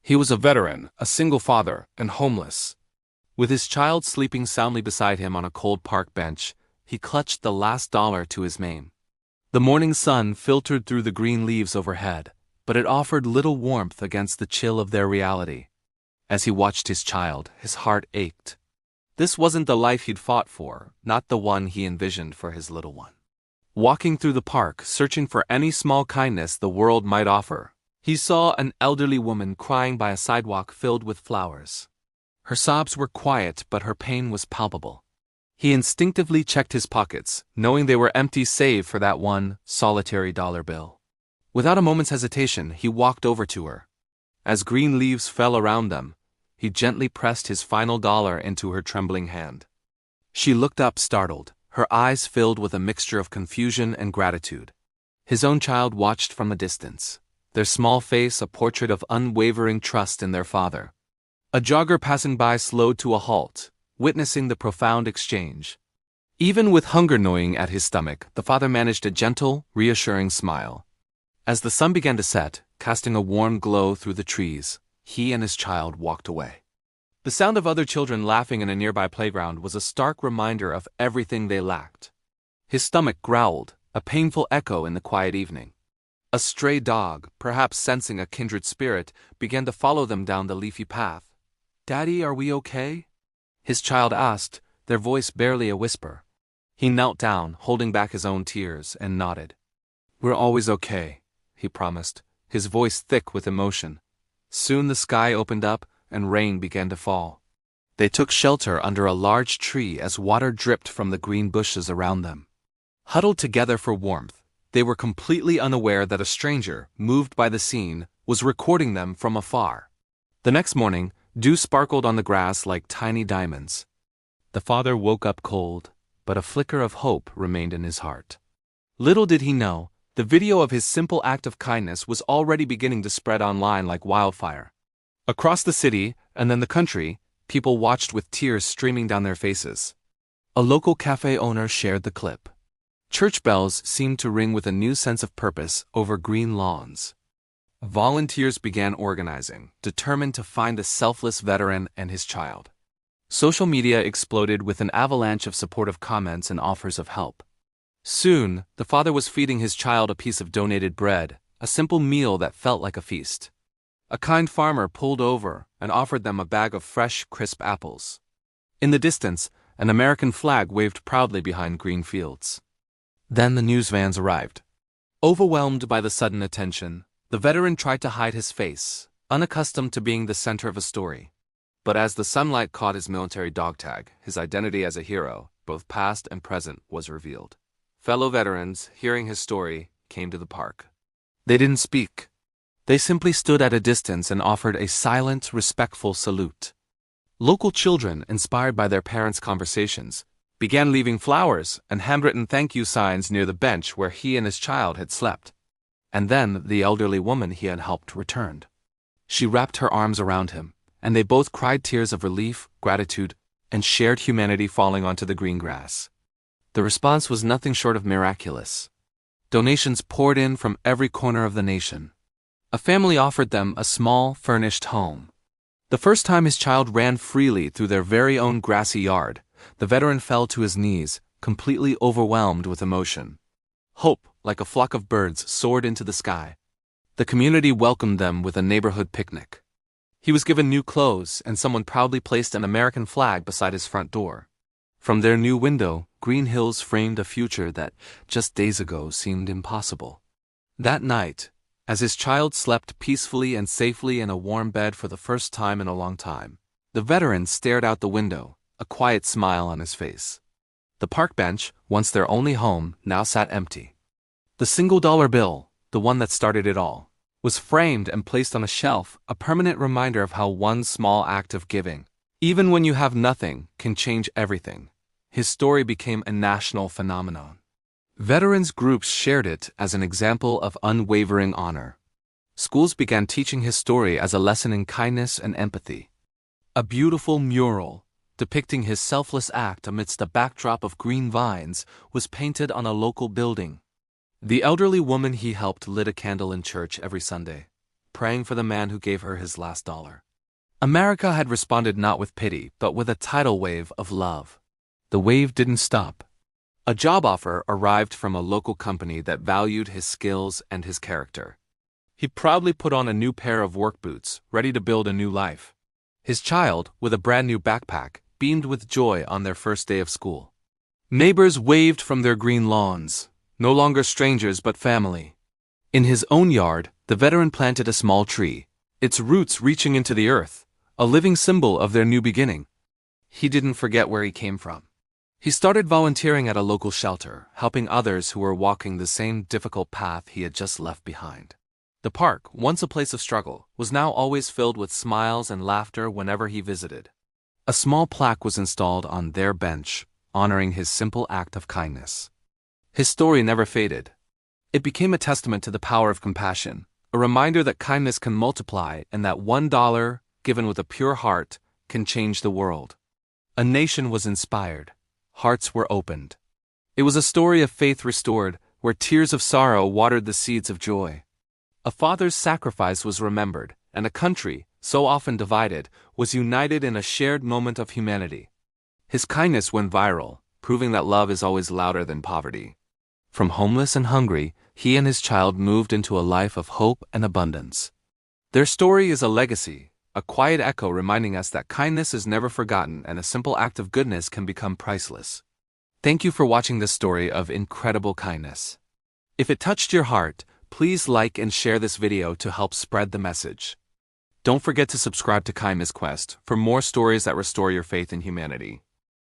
He was a veteran, a single father, and homeless. With his child sleeping soundly beside him on a cold park bench, he clutched the last dollar to his mane. The morning sun filtered through the green leaves overhead, but it offered little warmth against the chill of their reality. As he watched his child, his heart ached. This wasn't the life he'd fought for, not the one he envisioned for his little one. Walking through the park, searching for any small kindness the world might offer, he saw an elderly woman crying by a sidewalk filled with flowers. Her sobs were quiet, but her pain was palpable. He instinctively checked his pockets, knowing they were empty save for that one solitary dollar bill. Without a moment's hesitation, he walked over to her. As green leaves fell around them, he gently pressed his final dollar into her trembling hand. She looked up startled, her eyes filled with a mixture of confusion and gratitude. His own child watched from a distance, their small face a portrait of unwavering trust in their father. A jogger passing by slowed to a halt, witnessing the profound exchange. Even with hunger gnawing at his stomach, the father managed a gentle, reassuring smile. As the sun began to set, casting a warm glow through the trees, he and his child walked away. The sound of other children laughing in a nearby playground was a stark reminder of everything they lacked. His stomach growled, a painful echo in the quiet evening. A stray dog, perhaps sensing a kindred spirit, began to follow them down the leafy path. "Daddy, are we okay?" his child asked, their voice barely a whisper. He knelt down, holding back his own tears, and nodded. "We're always okay," he promised, his voice thick with emotion. Soon the sky opened up, and rain began to fall. They took shelter under a large tree as water dripped from the green bushes around them. Huddled together for warmth, they were completely unaware that a stranger, moved by the scene, was recording them from afar. The next morning, dew sparkled on the grass like tiny diamonds. The father woke up cold, but a flicker of hope remained in his heart. Little did he know, the video of his simple act of kindness was already beginning to spread online like wildfire. Across the city, and then the country, people watched with tears streaming down their faces. A local cafe owner shared the clip. Church bells seemed to ring with a new sense of purpose over green lawns. Volunteers began organizing, determined to find the selfless veteran and his child. Social media exploded with an avalanche of supportive comments and offers of help. Soon, the father was feeding his child a piece of donated bread, a simple meal that felt like a feast. A kind farmer pulled over and offered them a bag of fresh, crisp apples. In the distance, an American flag waved proudly behind green fields. Then the news vans arrived. Overwhelmed by the sudden attention, the veteran tried to hide his face, unaccustomed to being the center of a story. But as the sunlight caught his military dog tag, his identity as a hero, both past and present, was revealed. Fellow veterans, hearing his story, came to the park. They didn't speak. They simply stood at a distance and offered a silent, respectful salute. Local children, inspired by their parents' conversations, began leaving flowers and handwritten thank you signs near the bench where he and his child had slept. And then the elderly woman he had helped returned. She wrapped her arms around him, and they both cried tears of relief, gratitude, and shared humanity falling onto the green grass. The response was nothing short of miraculous. Donations poured in from every corner of the nation. A family offered them a small, furnished home. The first time his child ran freely through their very own grassy yard, the veteran fell to his knees, completely overwhelmed with emotion. Hope, like a flock of birds, soared into the sky. The community welcomed them with a neighborhood picnic. He was given new clothes, and someone proudly placed an American flag beside his front door. From their new window, green hills framed a future that, just days ago, seemed impossible. That night, as his child slept peacefully and safely in a warm bed for the first time in a long time, the veteran stared out the window, a quiet smile on his face. The park bench, once their only home, now sat empty. The single-dollar bill, the one that started it all, was framed and placed on a shelf, a permanent reminder of how one small act of giving, even when you have nothing, can change everything. His story became a national phenomenon. Veterans groups shared it as an example of unwavering honor. Schools began teaching his story as a lesson in kindness and empathy. A beautiful mural, depicting his selfless act amidst a backdrop of green vines, was painted on a local building. The elderly woman he helped lit a candle in church every Sunday, praying for the man who gave her his last dollar. America had responded not with pity, but with a tidal wave of love. The wave didn't stop. A job offer arrived from a local company that valued his skills and his character. He proudly put on a new pair of work boots, ready to build a new life. His child, with a brand new backpack, beamed with joy on their first day of school. Neighbors waved from their green lawns, no longer strangers but family. In his own yard, the veteran planted a small tree, its roots reaching into the earth, a living symbol of their new beginning. He didn't forget where he came from. He started volunteering at a local shelter, helping others who were walking the same difficult path he had just left behind. The park, once a place of struggle, was now always filled with smiles and laughter whenever he visited. A small plaque was installed on their bench, honoring his simple act of kindness. His story never faded. It became a testament to the power of compassion, a reminder that kindness can multiply and that $1, given with a pure heart, can change the world. A nation was inspired. Hearts were opened. It was a story of faith restored, where tears of sorrow watered the seeds of joy. A father's sacrifice was remembered, and a country, so often divided, was united in a shared moment of humanity. His kindness went viral, proving that love is always louder than poverty. From homeless and hungry, he and his child moved into a life of hope and abundance. Their story is a legacy, a quiet echo reminding us that kindness is never forgotten and a simple act of goodness can become priceless. Thank you for watching this story of incredible kindness. If it touched your heart, please like and share this video to help spread the message. Don't forget to subscribe to Kindness Quest for more stories that restore your faith in humanity.